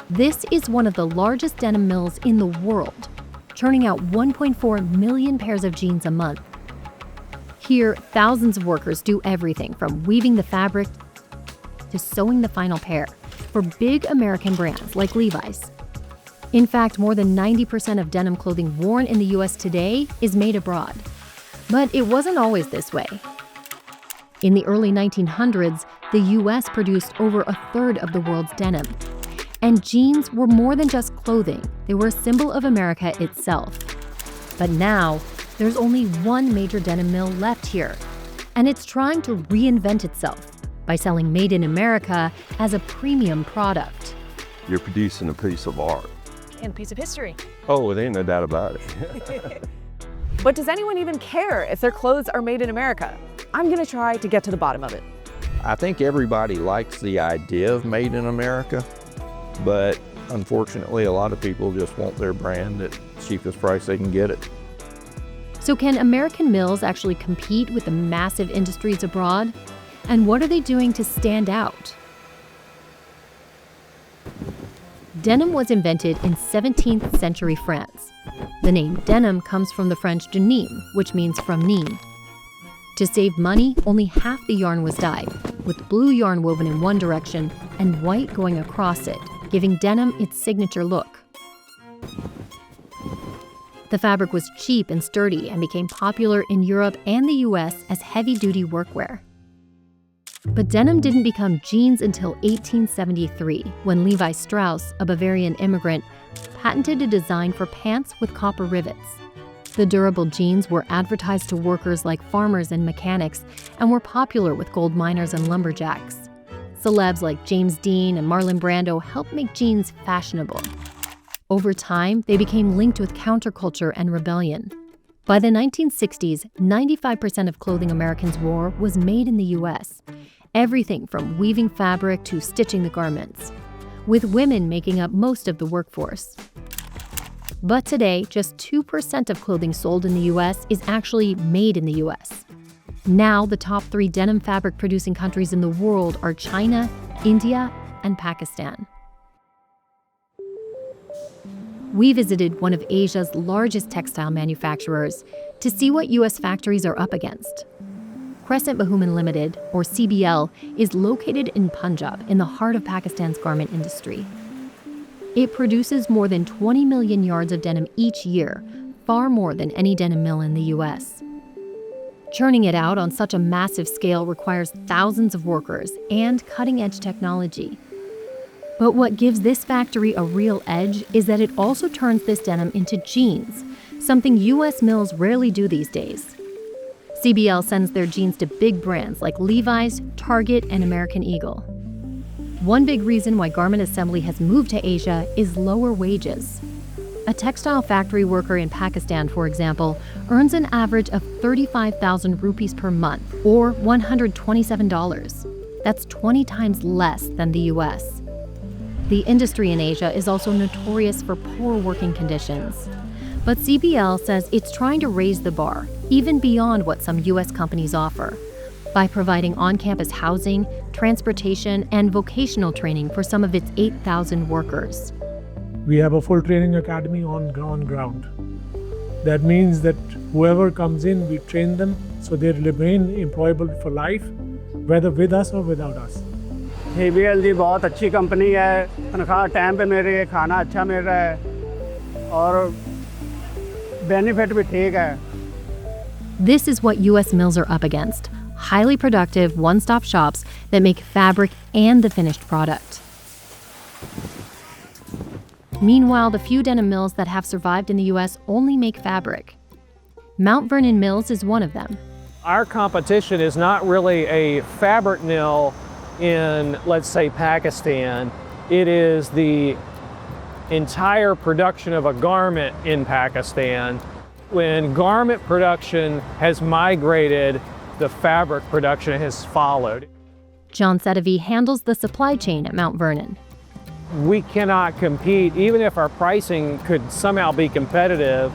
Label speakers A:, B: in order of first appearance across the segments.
A: This is one of the largest denim mills in the world, churning out 1.4 million pairs of jeans a month. Here, thousands of workers do everything from weaving the fabric to sewing the final pair for big American brands like Levi's. In fact, more than 90% of denim clothing worn in the US today is made abroad. But it wasn't always this way. In the early 1900s, the US produced over a third of the world's denim. And jeans were more than just clothing, they were a symbol of America itself. But now, there's only one major denim mill left here, and it's trying to reinvent itself by selling Made in America as a premium product.
B: You're producing a piece of art.
C: And a piece of history.
B: Oh, there ain't no doubt about it.
C: But does anyone even care if their clothes are made in America? I'm gonna try to get to the bottom of it.
D: I think everybody likes the idea of Made in America, but unfortunately a lot of people just want their brand at the cheapest price they can get it.
A: So can American mills actually compete with the massive industries abroad? And what are they doing to stand out? Denim was invented in 17th century France. The name denim comes from the French denim, which means from knee. To save money, only half the yarn was dyed, with blue yarn woven in one direction and white going across it, giving denim its signature look. The fabric was cheap and sturdy and became popular in Europe and the US as heavy-duty workwear. But denim didn't become jeans until 1873, when Levi Strauss, a Bavarian immigrant, patented a design for pants with copper rivets. The durable jeans were advertised to workers like farmers and mechanics and were popular with gold miners and lumberjacks. Celebs like James Dean and Marlon Brando helped make jeans fashionable. Over time, they became linked with counterculture and rebellion. By the 1960s, 95% of clothing Americans wore was made in the US. Everything from weaving fabric to stitching the garments, with women making up most of the workforce. But today, just 2% of clothing sold in the US is actually made in the US. Now, the top 3 denim fabric producing countries in the world are China, India, and Pakistan. We visited one of Asia's largest textile manufacturers to see what US factories are up against. Crescent Bahuman Limited, or CBL, is located in Punjab, in the heart of Pakistan's garment industry. It produces more than 20 million yards of denim each year, far more than any denim mill in the US. Churning it out on such a massive scale requires thousands of workers and cutting-edge technology. But what gives this factory a real edge is that it also turns this denim into jeans, something US mills rarely do these days. CBL sends their jeans to big brands like Levi's, Target, and American Eagle. One big reason why garment assembly has moved to Asia is lower wages. A textile factory worker in Pakistan, for example, earns an average of 35,000 rupees per month, or $127. That's 20 times less than the US. The industry in Asia is also notorious for poor working conditions. But CBL says it's trying to raise the bar, even beyond what some US companies offer, by providing on-campus housing, transportation, and vocational training for some of its 8,000 workers.
E: We have a full training academy on ground. That means that whoever comes in, we train them so they remain employable for life, whether with us or without us.
F: CBL जी बहुत अच्छी company है, तनख्वाह time पे मिल रही है, खाना अच्छा मिल रहा है और बेनिफिट भी ठीक है.
A: This is what US mills are up against. Highly productive, one-stop shops that make fabric and the finished product. Meanwhile, the few denim mills that have survived in the US only make fabric. Mount Vernon Mills is one of them.
G: Our competition is not really a fabric mill in, let's say, Pakistan. It is the entire production of a garment in Pakistan. When garment production has migrated, the fabric production has followed.
A: John Sedavi handles the supply chain at Mount Vernon.
G: We cannot compete, even if our pricing could somehow be competitive.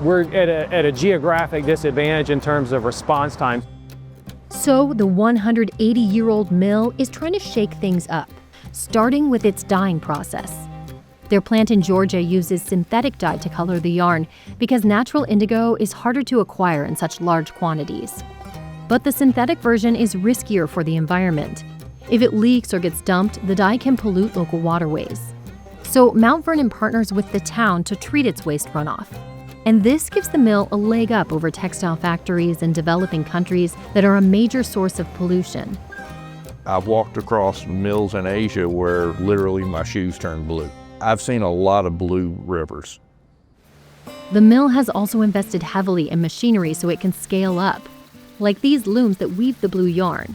G: We're at a geographic disadvantage in terms of response time.
A: So the 180-year-old mill is trying to shake things up starting with its dyeing process. Their plant in Georgia uses synthetic dye to color the yarn because natural indigo is harder to acquire in such large quantities. But the synthetic version is riskier for the environment. If it leaks or gets dumped, the dye can pollute local waterways. So Mount Vernon partners with the town to treat its waste runoff. And this gives the mill a leg up over textile factories in developing countries that are a major source of pollution.
D: I've walked across mills in Asia where literally my shoes turn blue. I've seen a lot of blue rivers.
A: The mill has also invested heavily in machinery so it can scale up, like these looms that weave the blue yarn.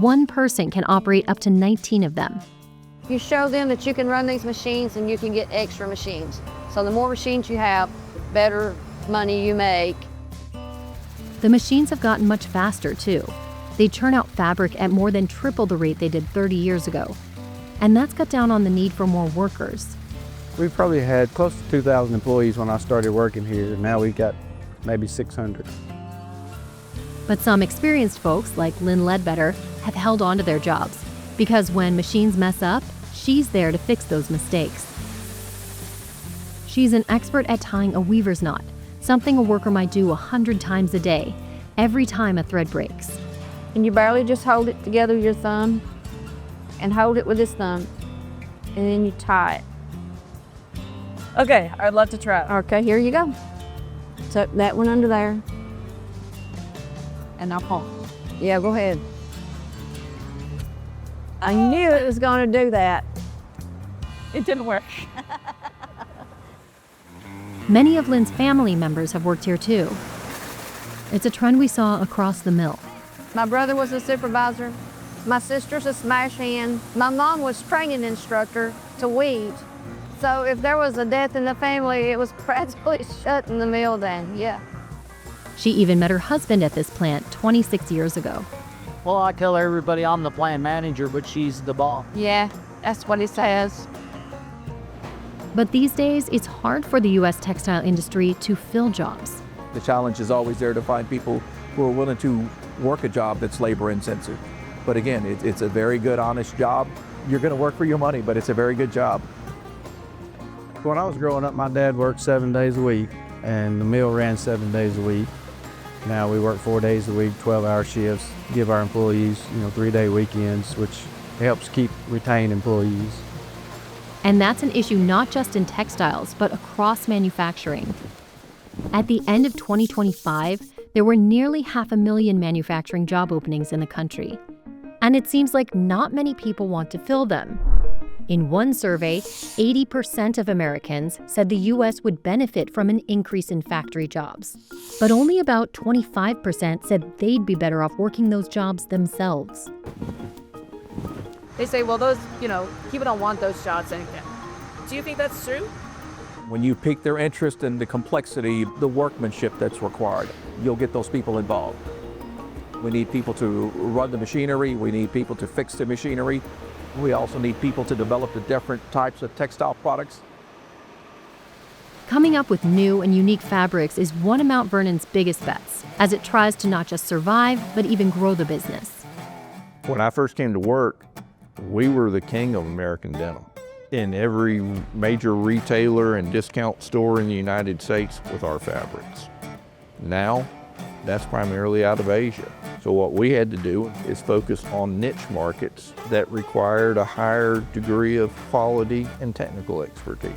A: One person can operate up to 19 of them.
H: You show them that you can run these machines and you can get extra machines. So the more machines you have, better money you make.
A: The machines have gotten much faster too. They churn out fabric at more than triple the rate they did 30 years ago. And that's cut down on the need for more workers.
F: We probably had close to 2,000 employees when I started working here. Now we've got maybe 600.
A: But some experienced folks, like Lynn Ledbetter, have held on to their jobs because when machines mess up, she's there to fix those mistakes. She's an expert at tying a weaver's knot, something a worker might do 100 times a day, every time a thread breaks.
H: And you barely just hold it together with your thumb and hold it with this thumb, and then you tie it.
C: Okay, I'd love to try.
H: Okay, here you go. Tuck that one under there. And I'll pull. Yeah, go ahead. I knew it was going to do that.
C: It didn't work.
A: Many of Lynn's family members have worked here too. It's a trend we saw across the mill.
H: My brother was a supervisor. My sister's a smash hand. My mom was training instructor to weave. So if there was a death in the family, it was practically shutting the mill down, yeah.
A: She even met her husband at this plant 26 years ago.
I: Well, I tell everybody I'm the plant manager, but she's the boss.
H: Yeah, that's what he says.
A: But these days, it's hard for the U.S. textile industry to fill jobs.
J: The challenge is always there to find people who are willing to work a job that's labor intensive. But again, it's a very good, honest job. You're going to work for your money, but it's a very good job.
F: When I was growing up, my dad worked 7 days a week, and the mill ran 7 days a week. Now we work 4 days a week, 12-hour shifts, give our employees, 3-day weekends, which helps retain employees.
A: And that's an issue not just in textiles, but across manufacturing. At the end of 2025, there were nearly 500,000 manufacturing job openings in the country. And it seems like not many people want to fill them. In one survey, 80% of Americans said the U.S. would benefit from an increase in factory jobs. But only about 25% said they'd be better off working those jobs themselves.
C: They say, well, those, people don't want those jobs anymore. Do you think that's true?
J: When you pique their interest in the complexity, the workmanship that's required, you'll get those people involved. We need people to run the machinery. We need people to fix the machinery. We also need people to develop the different types of textile products.
A: Coming up with new and unique fabrics is one of Mount Vernon's biggest bets, as it tries to not just survive, but even grow the business.
D: When I first came to work, we were the king of American denim. In every major retailer and discount store in the United States with our fabrics. Now, that's primarily out of Asia. So what we had to do is focus on niche markets that required a higher degree of quality and technical expertise.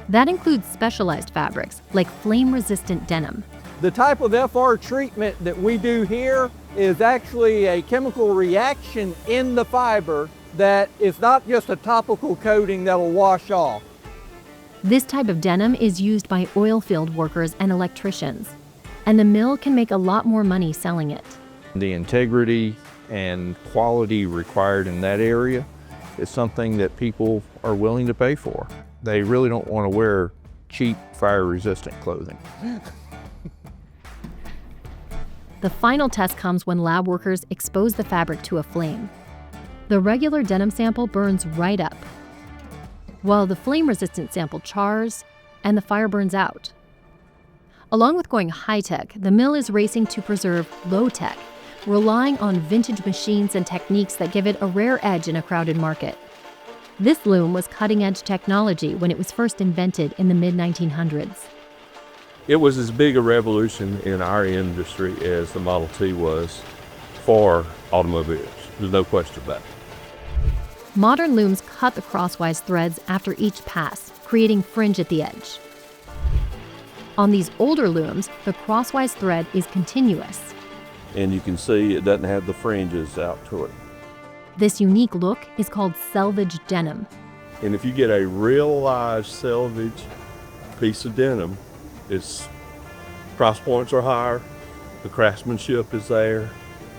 A: That includes specialized fabrics like flame-resistant denim.
K: The type of FR treatment that we do here is actually a chemical reaction in the fiber that is not just a topical coating that'll wash off.
A: This type of denim is used by oil field workers and electricians, and the mill can make a lot more money selling it.
D: The integrity and quality required in that area is something that people are willing to pay for. They really don't want to wear cheap, fire-resistant clothing.
A: The final test comes when lab workers expose the fabric to a flame. The regular denim sample burns right up, while the flame-resistant sample chars and the fire burns out. Along with going high-tech, the mill is racing to preserve low-tech, relying on vintage machines and techniques that give it a rare edge in a crowded market. This loom was cutting-edge technology when it was first invented in the mid-1900s.
B: It was as big a revolution in our industry as the Model T was for automobiles. There's no question about it.
A: Modern looms cut the crosswise threads after each pass, creating fringe at the edge. On these older looms, the crosswise thread is continuous.
B: And you can see it doesn't have the fringes out to it.
A: This unique look is called Selvedge denim.
B: And if you get a realized selvage piece of denim, its price points are higher, the craftsmanship is there,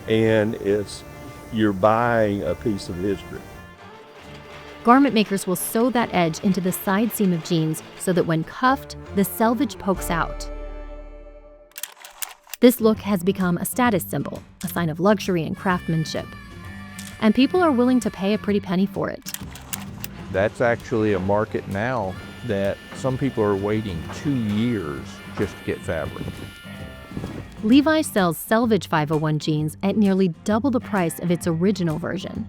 B: and you're buying a piece of history.
A: Garment makers will sew that edge into the side seam of jeans so that when cuffed, the selvage pokes out. This look has become a status symbol, a sign of luxury and craftsmanship. And people are willing to pay a pretty penny for it.
D: That's actually a market now that some people are waiting 2 years just to get fabric.
A: Levi's sells Selvedge 501 jeans at nearly double the price of its original version.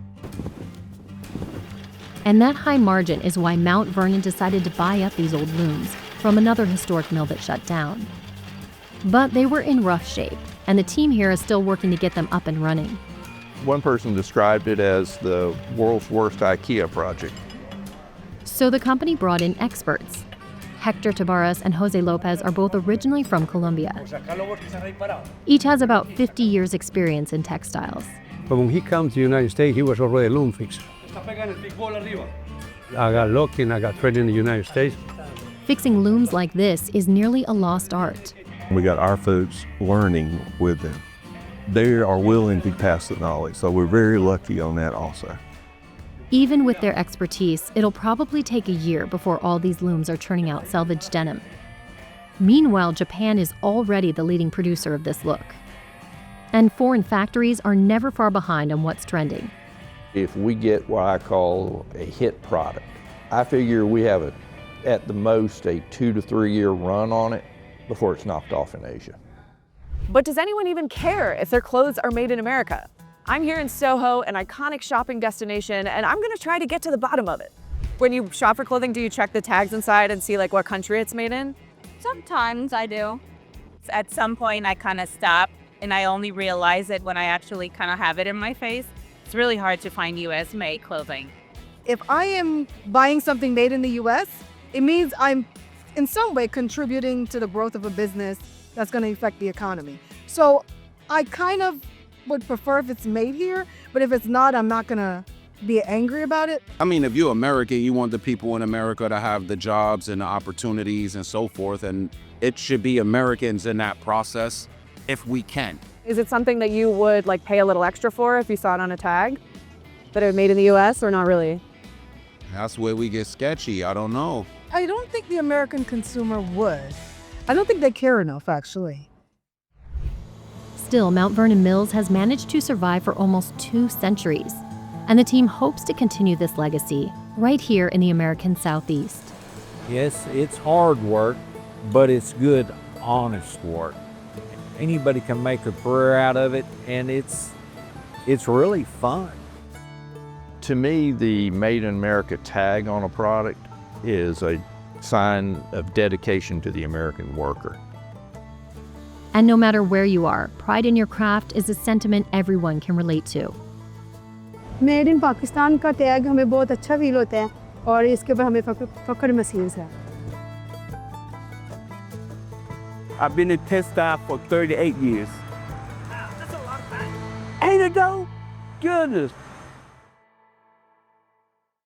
A: And that high margin is why Mount Vernon decided to buy up these old looms from another historic mill that shut down. But they were in rough shape, and the team here is still working to get them up and running.
D: One person described it as the world's worst IKEA project.
A: So the company brought in experts. Hector Tabarras and Jose Lopez are both originally from Colombia. Each has about 50 years experience in textiles.
L: But when he comes to the United States, he was already a loom fixer. I got lucky and I got trained in the United States.
A: Fixing looms like this is nearly a lost art.
B: We got our folks learning with them. They are willing to pass the knowledge, so we're very lucky on that also.
A: Even with their expertise, it'll probably take a year before all these looms are turning out selvage denim. Meanwhile, Japan is already the leading producer of this look. And foreign factories are never far behind on what's trending.
D: If we get what I call a hit product, I figure we have at the most a 2 to 3 year run on it before it's knocked off in Asia.
C: But does anyone even care if their clothes are made in America? I'm here in Soho, an iconic shopping destination, and I'm gonna try to get to the bottom of it. When you shop for clothing, do you check the tags inside and see like what country it's made in?
M: Sometimes I do. At some point I kind of stop and I only realize it when I actually kind of have it in my face. It's really hard to find US made clothing.
N: If I am buying something made in the US, it means I'm in some way contributing to the growth of a business that's going to affect the economy. So I kind of would prefer if it's made here, but if it's not, I'm not going to be angry about it.
O: I mean, if you're American, you want the people in America to have the jobs and the opportunities and so forth, and it should be Americans in that process if we can.
C: Is it something that you would like pay a little extra for if you saw it on a tag? That it was made in the US or not really?
O: That's where we get sketchy. I don't know.
N: I don't think the American consumer would. I don't think they care enough, actually.
A: Still, Mount Vernon Mills has managed to survive for almost 2 centuries, and the team hopes to continue this legacy right here in the American Southeast.
F: Yes, it's hard work, but it's good, honest work. Anybody can make a career out of it, and it's really fun.
D: To me, the Made in America tag on a product is a sign of dedication to the American worker.
A: And no matter where you are, pride in your craft is a sentiment everyone can relate to.
P: Made in Pakistan का tag हमें बहुत अच्छा feel होता है और इसके ऊपर हमें फख्र महसूस है.
Q: I've been in textile for 38 years. That's a lot of time. Ain't it though? Goodness.